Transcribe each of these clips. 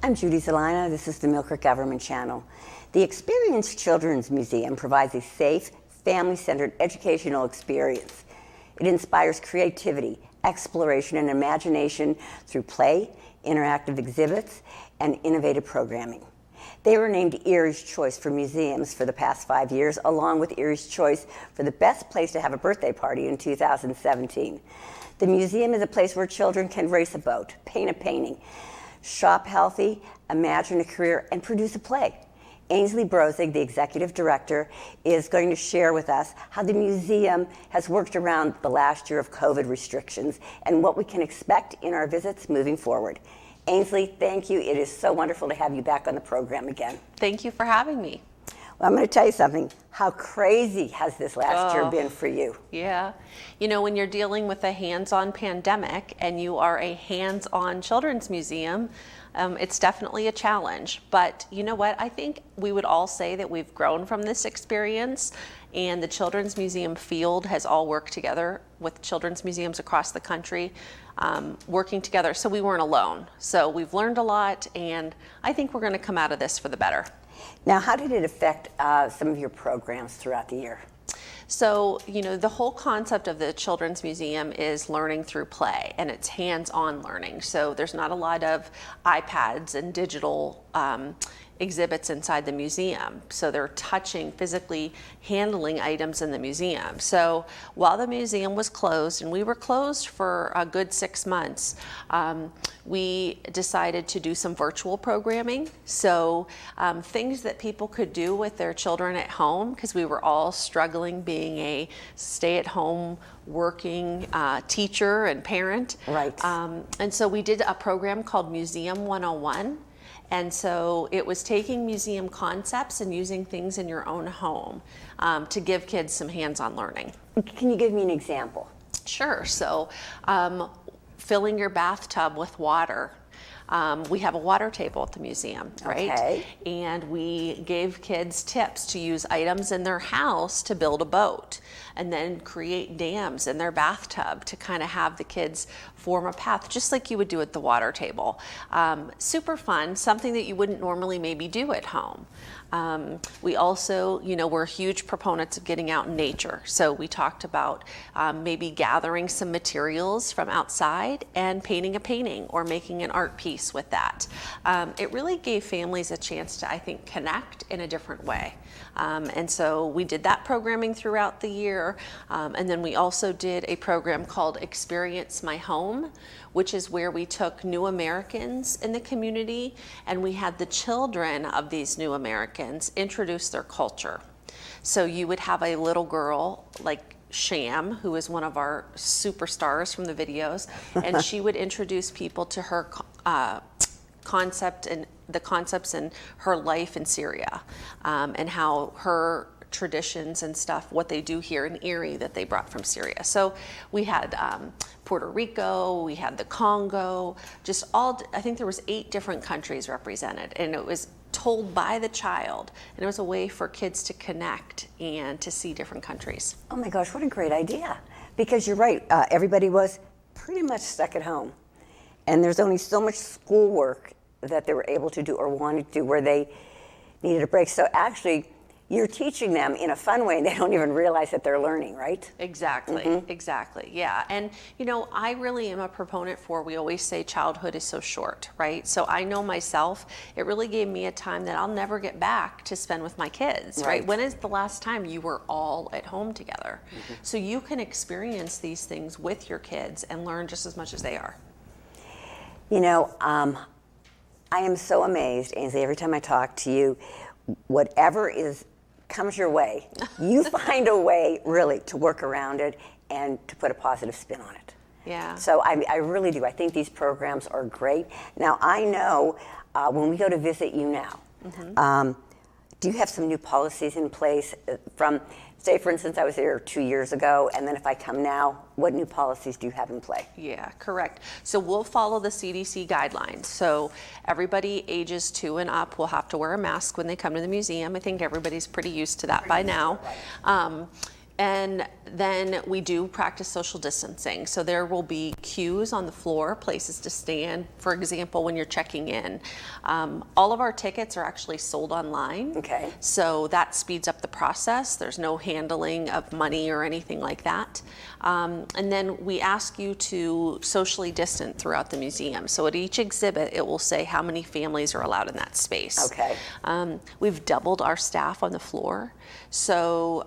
I'm Judy Zelina. This is the Millcreek Government Channel. The Experience Children's Museum provides a safe, family-centered educational experience. It inspires creativity, exploration, and imagination through play, interactive exhibits, and innovative programming. They were named Erie's Choice for Museums for the past 5 years, along with Erie's Choice for the best place to have a birthday party in 2017. The museum is a place where children can race a boat, paint a painting, shop healthy, imagine a career, and produce a play. Ainsley Brozig, the executive director, is going to share with us how the museum has worked around the last year of COVID restrictions and what we can expect in our visits moving forward. Ainsley, thank you. It is so wonderful to have you back on the program again. Thank you for having me. Well, I'm going to tell you something. How crazy has this last year been for you? Yeah. You know, when you're dealing with a hands-on pandemic and you are a hands-on children's museum, it's definitely a challenge. But you know what? I think we would all say that we've grown from this experience, and the Children's Museum field has all worked together with children's museums across the country, working together, so we weren't alone. So we've learned a lot, and I think we're going to come out of this for the better. Now, how did it affect some of your programs throughout the year? So, you know, the whole concept of the Children's Museum is learning through play, and it's hands-on learning. So there's not a lot of iPads and digital exhibits inside the museum. So they're touching, physically handling items in the museum. So while the museum was closed, and we were closed for a good 6 months, we decided to do some virtual programming. So things that people could do with their children at home, because we were all struggling being a stay-at-home working teacher and parent. Right. And so we did a program called Museum 101. And so it was taking museum concepts and using things in your own home to give kids some hands-on learning. Can you give me an example? Sure. So filling your bathtub with water. We have a water table at the museum, right? Okay. And we gave kids tips to use items in their house to build a boat, and then create dams in their bathtub to kind of have the kids form a path, just like you would do at the water table. Super fun, something that you wouldn't normally maybe do at home. We also, you know, we're huge proponents of getting out in nature. So we talked about maybe gathering some materials from outside and painting a painting or making an art piece with that. It really gave families a chance to, I think, connect in a different way. And so we did that programming throughout the year. And then we also did a program called Experience My Home, which is where we took new Americans in the community and we had the children of these new Americans introduce their culture. So you would have a little girl like Sham, who is one of our superstars from the videos, and she would introduce people to her concept and the concepts in her life in Syria, and how her traditions and stuff, what they do here in Erie that they brought from Syria. So we had Puerto Rico, we had the Congo, just all, I think there was 8 different countries represented, and it was told by the child, and it was a way for kids to connect and to see different countries. Oh my gosh, what a great idea. Because you're right, everybody was pretty much stuck at home. And there's only so much schoolwork that they were able to do or wanted to do where they needed a break. So actually, you're teaching them in a fun way and they don't even realize that they're learning, right? Exactly, exactly, yeah. And you know, I really am a proponent for, we always say childhood is so short, right? So I know myself, it really gave me a time that I'll never get back to spend with my kids, right? When is the last time you were all at home together? So you can experience these things with your kids and learn just as much as they are. You know, I am so amazed, Ainsley, every time I talk to you, whatever comes your way, you find a way really to work around it and to put a positive spin on it. Yeah. So I really do. I think these programs are great. Now, I know when we go to visit you now, do you have some new policies in place from, say, for instance, I was there 2 years ago, and then if I come now, what new policies do you have in play? Yeah, correct. So we'll follow the CDC guidelines. So everybody ages 2 and up will have to wear a mask when they come to the museum. I think everybody's pretty used to that by now. And then we do practice social distancing. So there will be cues on the floor, places to stand. For example, when you're checking in, all of our tickets are actually sold online. Okay. So that speeds up the process. There's no handling of money or anything like that. And then we ask you to socially distance throughout the museum. So at each exhibit, it will say how many families are allowed in that space. Okay. We've doubled our staff on the floor. So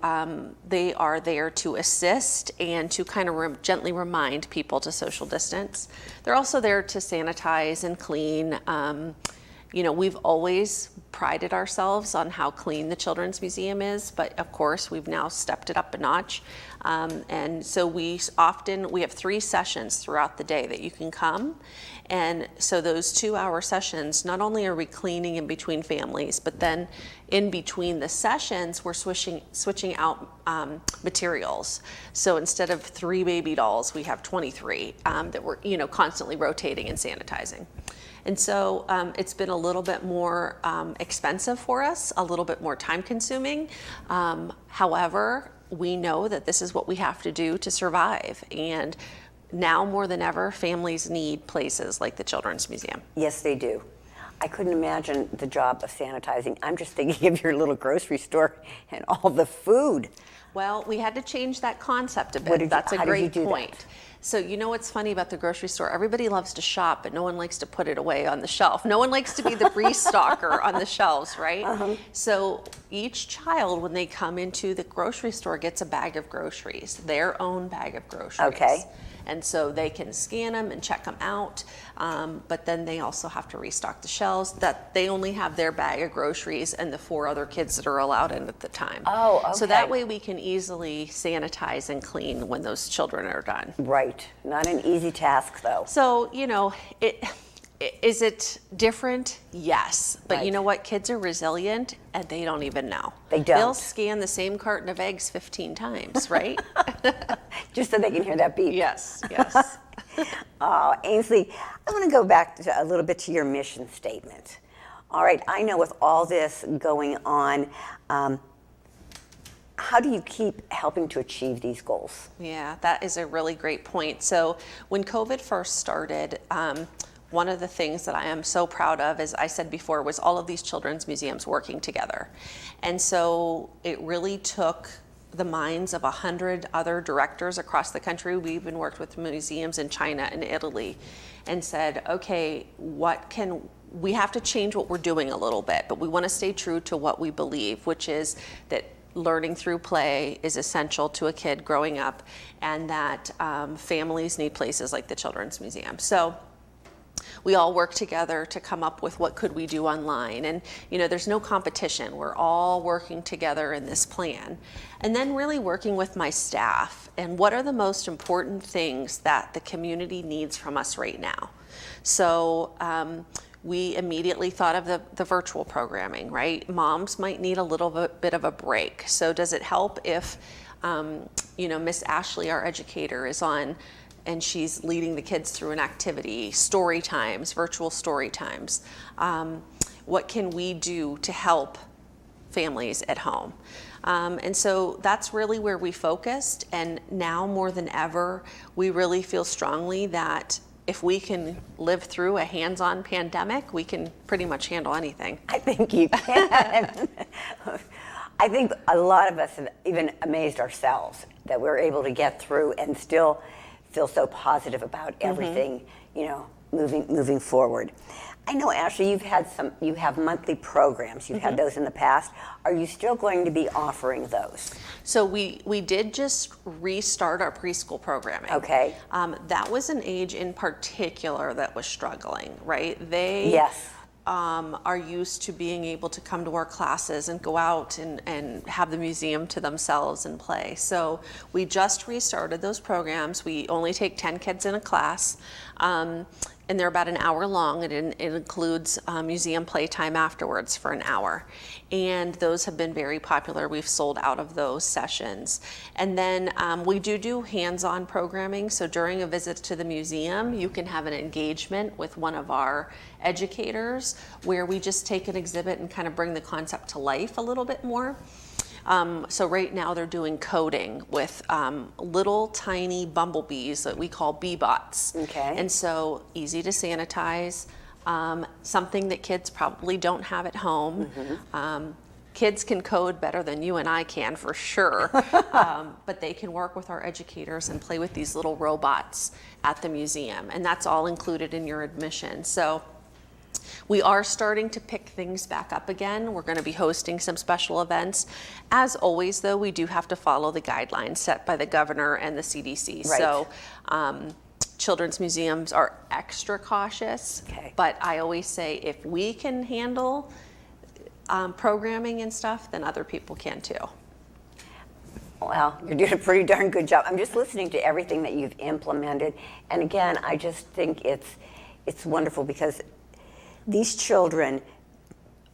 they are there to assist and to kind of gently remind people to social distance. They're also there to sanitize and clean. You know, we've always prided ourselves on how clean the Children's Museum is, but of course we've now stepped it up a notch. And so we have 3 sessions throughout the day that you can come. And so those 2-hour sessions, not only are we cleaning in between families, but then in between the sessions, we're switching out materials. So instead of 3 baby dolls, we have 23 that we're, you know, constantly rotating and sanitizing. And so it's been a little bit more expensive for us, a little bit more time consuming. However, we know that this is what we have to do to survive. And now more than ever, families need places like the Children's Museum. Yes, they do. I couldn't imagine the job of sanitizing. I'm just thinking of your little grocery store and all the food. Well, we had to change that concept a bit. That's a great point. So you know what's funny about the grocery store? Everybody loves to shop, but no one likes to put it away on the shelf. No one likes to be the restocker on the shelves, right? Uh-huh. So each child, when they come into the grocery store, gets a bag of groceries, their own bag of groceries. Okay. And so they can scan them and check them out, but then they also have to restock the shelves. That they only have their bag of groceries and the 4 other kids that are allowed in at the time. Oh, okay. So that way we can easily sanitize and clean when those children are done. Right. Not an easy task, though. So, you know, is it different? Yes. But Right. You know what? Kids are resilient and they don't even know. They don't. They'll scan the same carton of eggs 15 times, right? Just so they can hear that beep. Yes, yes. Ainsley, I want to go back a little bit to your mission statement. All right, I know with all this going on, how do you keep helping to achieve these goals? Yeah, that is a really great point. So when COVID first started, one of the things that I am so proud of, as I said before, was all of these children's museums working together. And so it really took the minds of 100 other directors across the country. We even worked with museums in China and Italy and said, okay, we have to change what we're doing a little bit, but we want to stay true to what we believe, which is that learning through play is essential to a kid growing up, and that families need places like the Children's Museum. So we all work together to come up with what could we do online. And, you know, there's no competition. We're all working together in this plan. And then really working with my staff and what are the most important things that the community needs from us right now. So we immediately thought of the virtual programming, right? Moms might need a little bit of a break. So does it help if, you know, Miss Ashley, our educator, is on and she's leading the kids through an activity, story times, virtual story times. What can we do to help families at home? And so that's really where we focused. And now more than ever, we really feel strongly that if we can live through a hands-on pandemic, we can pretty much handle anything. I think you can. I think a lot of us have even amazed ourselves that we're able to get through and still feel so positive about everything, you know, moving forward. I know, Ashley, you have monthly programs. You've had those in the past. Are you still going to be offering those? So we did just restart our preschool programming. Okay. That was an age in particular that was struggling, right? They Yes. Are used to being able to come to our classes and go out and have the museum to themselves and play. So we just restarted those programs. We only take 10 kids in a class, and they're about an hour long. It includes museum playtime afterwards for an hour. And those have been very popular. We've sold out of those sessions. And then we do hands-on programming. So during a visit to the museum, you can have an engagement with one of our educators where we just take an exhibit and kind of bring the concept to life a little bit more. So right now they're doing coding with little tiny bumblebees that we call bee bots. Okay. And so easy to sanitize, something that kids probably don't have at home. Kids can code better than you and I can, for sure, but they can work with our educators and play with these little robots at the museum, and that's all included in your admission. So we are starting to pick things back up again. We're going to be hosting some special events. As always, though, we do have to follow the guidelines set by the governor and the CDC. Right. So children's museums are extra cautious, Okay. but I always say if we can handle programming and stuff, then other people can too. Well, you're doing a pretty darn good job. I'm just listening to everything that you've implemented, and again, I just think it's wonderful because these children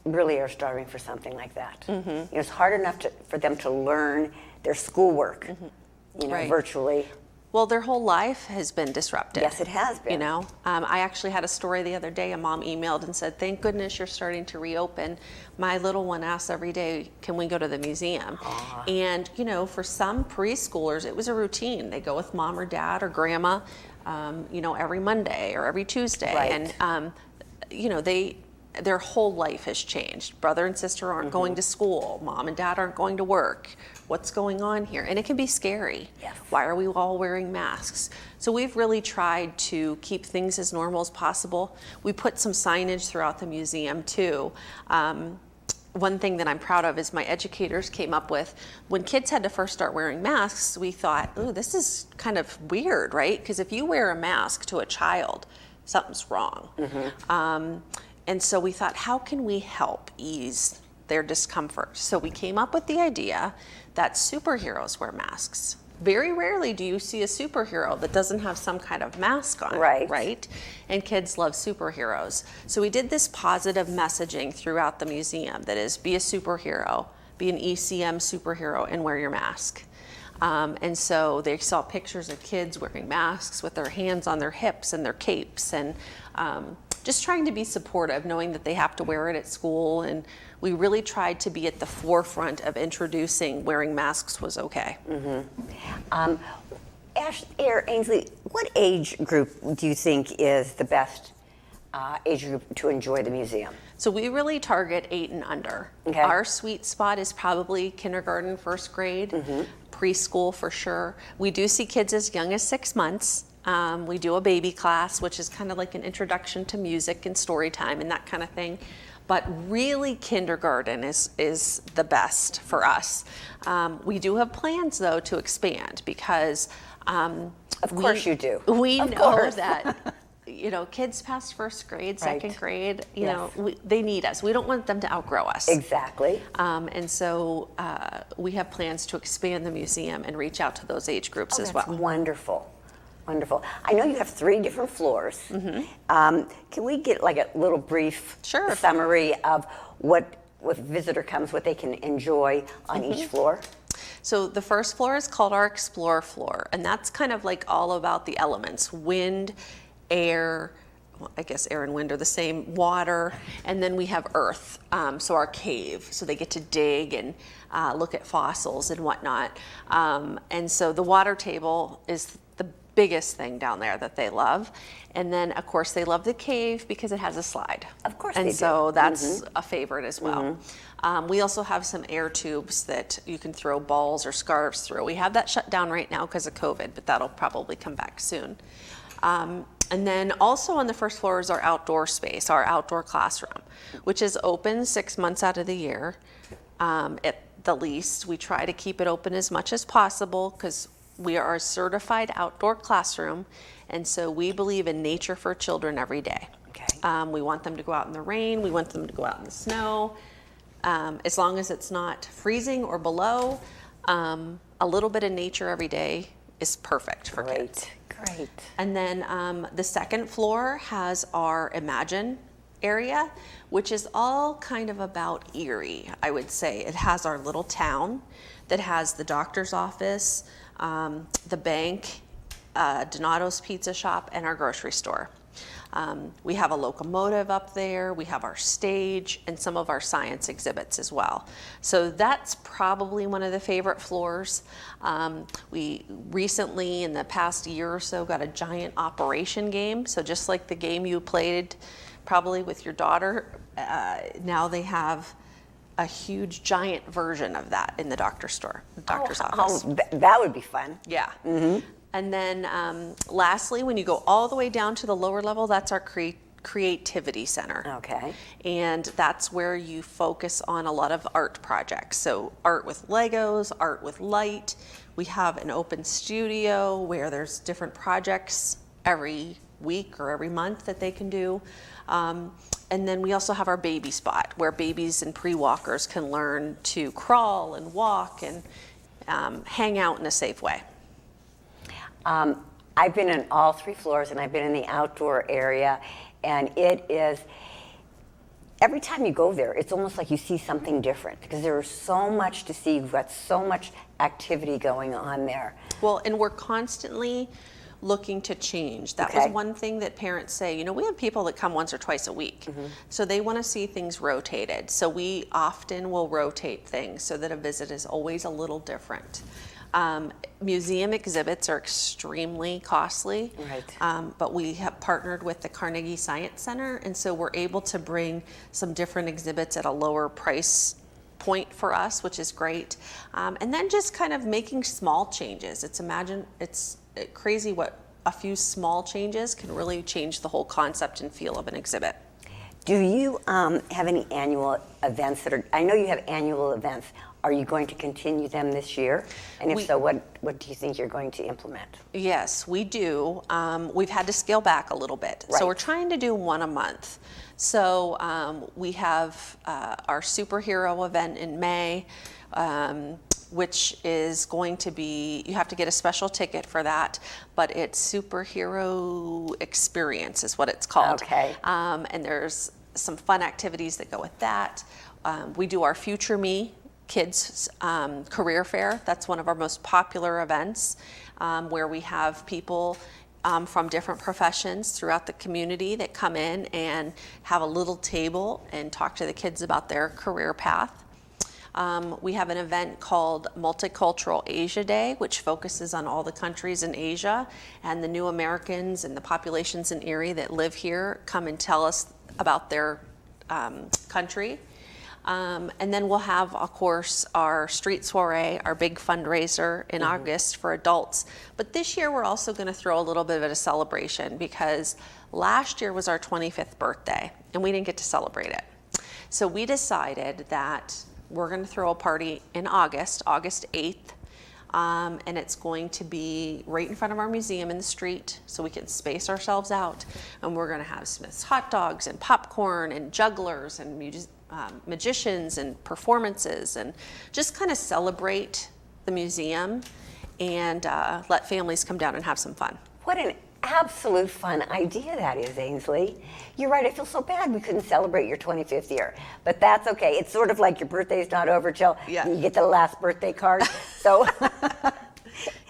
really are starving for something like that. You know, it's hard enough for them to learn their schoolwork, you know, Right. virtually. Well, their whole life has been disrupted. Yes, it has been. You know, I actually had a story the other day. A mom emailed and said, "Thank goodness you're starting to reopen. My little one asks every day, can we go to the museum?" And, you know, for some preschoolers, it was a routine. They go with mom or dad or grandma, you know, every Monday or every Tuesday. Right. And, you know, their whole life has changed. Brother and sister aren't going to school. Mom and dad aren't going to work. What's going on here? And it can be scary. Yes. Why are we all wearing masks? So we've really tried to keep things as normal as possible. We put some signage throughout the museum too. One thing that I'm proud of is my educators came up with, when kids had to first start wearing masks, we thought, oh, this is kind of weird, right? Because if you wear a mask to a child, something's wrong. And so we thought, how can we help ease their discomfort? So we came up with the idea that superheroes wear masks. Very rarely do you see a superhero that doesn't have some kind of mask on, Right. right? And kids love superheroes. So we did this positive messaging throughout the museum that is, be a superhero, be an ECM superhero, and wear your mask. And so they saw pictures of kids wearing masks with their hands on their hips and their capes, and just trying to be supportive, knowing that they have to wear it at school. And we really tried to be at the forefront of introducing wearing masks was okay. Ainsley, what age group do you think is the best age group to enjoy the museum? So we really target 8 and under. Okay. Our sweet spot is probably kindergarten, first grade, preschool for sure. We do see kids as young as 6 months. We do a baby class, which is kind of like an introduction to music and story time and that kind of thing. But really kindergarten is the best for us. We do have plans though to expand because Of course you do. We Of know course. that you know, kids past first grade, second Right. grade, you Yes. know, they need us. We don't want them to outgrow us. Exactly. And so we have plans to expand the museum and reach out to those age groups as That's well. wonderful. Wonderful. I know you have 3 different floors. Can we get like a little brief Sure. summary of what, if a visitor comes, what they can enjoy on each floor? So the first floor is called our Explore floor, and that's kind of like all about the elements: wind, air, well, I guess air and wind are the same, water, and then we have earth, so our cave, so they get to dig and look at fossils and whatnot. And so the water table is the biggest thing down there that they love. And then, of course, they love the cave because it has a slide. Of course and they do. so that's a favorite as well. We also have some air tubes that you can throw balls or scarves through. We have that shut down right now because of COVID, but that'll probably come back soon. And then also on the first floor is our outdoor space, our outdoor classroom, which is open 6 months out of the year. At the least, we try to keep it open as much as possible because we are a certified outdoor classroom, and so we believe in nature for children every day. Okay. We want them to go out in the rain, we want them to go out in the snow. As long as it's not freezing or below, a little bit of nature every day is perfect for kids. Great. And then the second floor has our Imagine area, which is all kind of about Erie, I would say. It has our little town that has the doctor's office, the bank, Donato's Pizza Shop, and our grocery store. We have a locomotive up there, we have our stage, and some of our science exhibits as well. So that's probably one of the favorite floors. We recently, in the past year or so, got a giant operation game. So just like the game you played probably with your daughter, now they have a huge giant version of that in the doctor's office. That would be fun. Yeah. And then lastly, when you go all the way down to the lower level, that's our creativity center. Okay. And that's where you focus on a lot of art projects. So art with Legos, art with light. We have an open studio where there's different projects every week or every month that they can do. And then we also have our baby spot where babies and pre-walkers can learn to crawl and walk and hang out in a safe way. I've been in all 3 floors, and I've been in the outdoor area, and it is, every time you go there, it's almost like you see something different because there is so much to see. You've got so much activity going on there. Well, and we're constantly looking to change. That was one thing that parents say, we have people that come once or twice a week. So they want to see things rotated. So we often will rotate things so that a visit is always a little different. Museum exhibits are extremely costly, but we have partnered with the Carnegie Science Center, and so we're able to bring some different exhibits at a lower price point for us, which is great. And then just kind of making small changes. It's crazy what a few small changes can really change the whole concept and feel of an exhibit. Do you have any annual events I know you have annual events. Are you going to continue them this year? And if so, what do you think you're going to implement? Yes, we do. We've had to scale back a little bit. So we're trying to do one a month. So we have our superhero event in May, which is going to be, you have to get a special ticket for that, but it's Superhero Experience is what it's called. Okay. And there's some fun activities that go with that. We do our Future Me Kids Career Fair. That's one of our most popular events, where we have people from different professions throughout the community that come in and have a little table and talk to the kids about their career path. We have an event called Multicultural Asia Day, which focuses on all the countries in Asia, and the new Americans and the populations in Erie that live here come and tell us about their country. And then we'll have, of course, our street soiree, our big fundraiser in August for adults. But this year we're also going to throw a little bit of a celebration because last year was our 25th birthday and we didn't get to celebrate it. So we decided that we're going to throw a party in August 8th. And it's going to be right in front of our museum in the street so we can space ourselves out. And we're going to have Smith's hot dogs and popcorn and jugglers and magicians and performances and just kind of celebrate the museum and let families come down and have some fun. What an absolute fun idea that is, Ainsley. You're right, I feel so bad we couldn't celebrate your 25th year, but that's okay. It's sort of like your birthday's not over till you get the last birthday card. So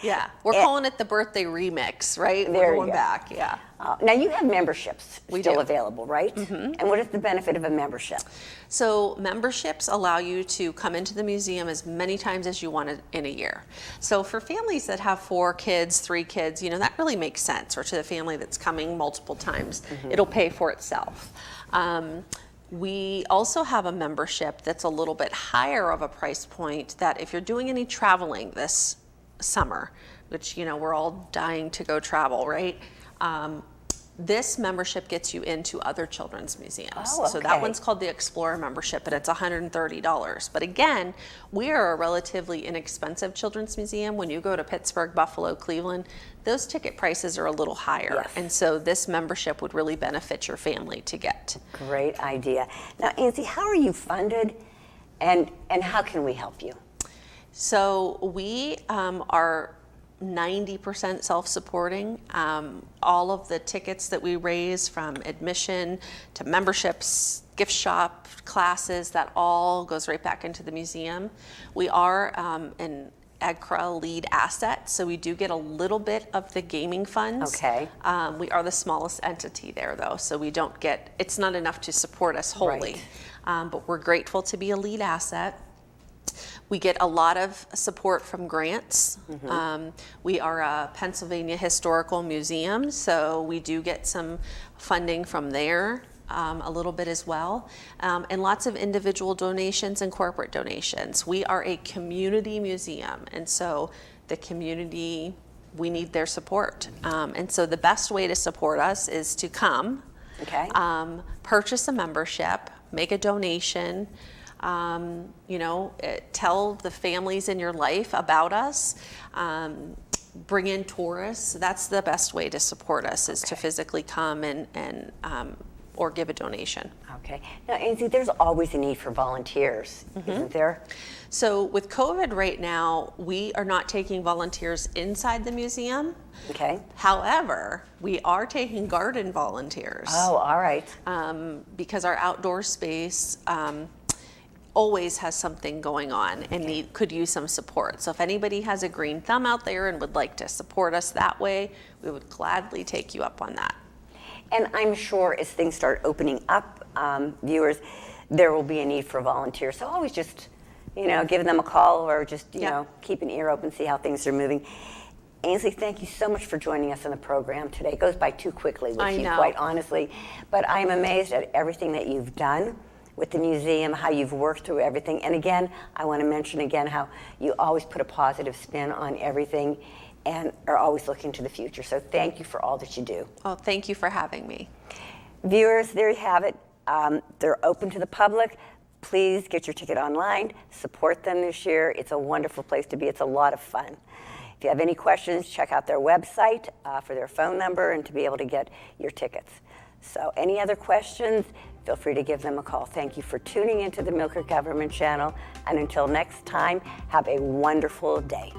yeah, we're calling it the birthday remix, right? We're going back, yeah. Now you have memberships still do. Available, right? And what is the benefit of a membership? So memberships allow you to come into the museum as many times as you want in a year. So for families that have 4 kids, 3 kids, that really makes sense. Or to the family that's coming multiple times, it'll pay for itself. We also have a membership that's a little bit higher of a price point that if you're doing any traveling this summer, which we're all dying to go travel, right? This membership gets you into other children's museums. Oh, okay. So that one's called the Explorer membership, and it's $130. But again, we are a relatively inexpensive children's museum. When you go to Pittsburgh, Buffalo, Cleveland, those ticket prices are a little higher. Yes. And so this membership would really benefit your family to get. Great idea. Now, Nancy, how are you funded, and how can we help you? So we are 90% self-supporting. All of the tickets that we raise, from admission to memberships, gift shop, classes, that all goes right back into the museum. We are an AGCRA lead asset, so we do get a little bit of the gaming funds. Okay. We are the smallest entity there, though, so we don't get, it's not enough to support us wholly. But we're grateful to be a lead asset. We get a lot of support from grants. We are a Pennsylvania Historical Museum, so we do get some funding from there. A little bit as well, and lots of individual donations and corporate donations. We are a community museum, and so the community, we need their support. And so the best way to support us is to come, purchase a membership, make a donation, tell the families in your life about us, bring in tourists. That's the best way to support us, is to physically come and or give a donation. Okay. Now, Ainsley, there's always a need for volunteers, isn't there? So with COVID right now, we are not taking volunteers inside the museum. Okay. However, we are taking garden volunteers. Oh, all right. Because our outdoor space always has something going on and could use some support. So if anybody has a green thumb out there and would like to support us that way, we would gladly take you up on that. And I'm sure as things start opening up, viewers, there will be a need for volunteers. So always just, give them a call or just, keep an ear open, see how things are moving. Ainsley, thank you so much for joining us on the program today. It goes by too quickly with you, quite honestly. But I'm amazed at everything that you've done with the museum, how you've worked through everything. And again, I want to mention again how you always put a positive spin on everything and are always looking to the future. So thank you for all that you do. Oh, thank you for having me. Viewers, there you have it. They're open to the public. Please get your ticket online. Support them this year. It's a wonderful place to be. It's a lot of fun. If you have any questions, check out their website for their phone number and to be able to get your tickets. So any other questions, feel free to give them a call. Thank you for tuning into the Millcreek Government Channel. And until next time, have a wonderful day.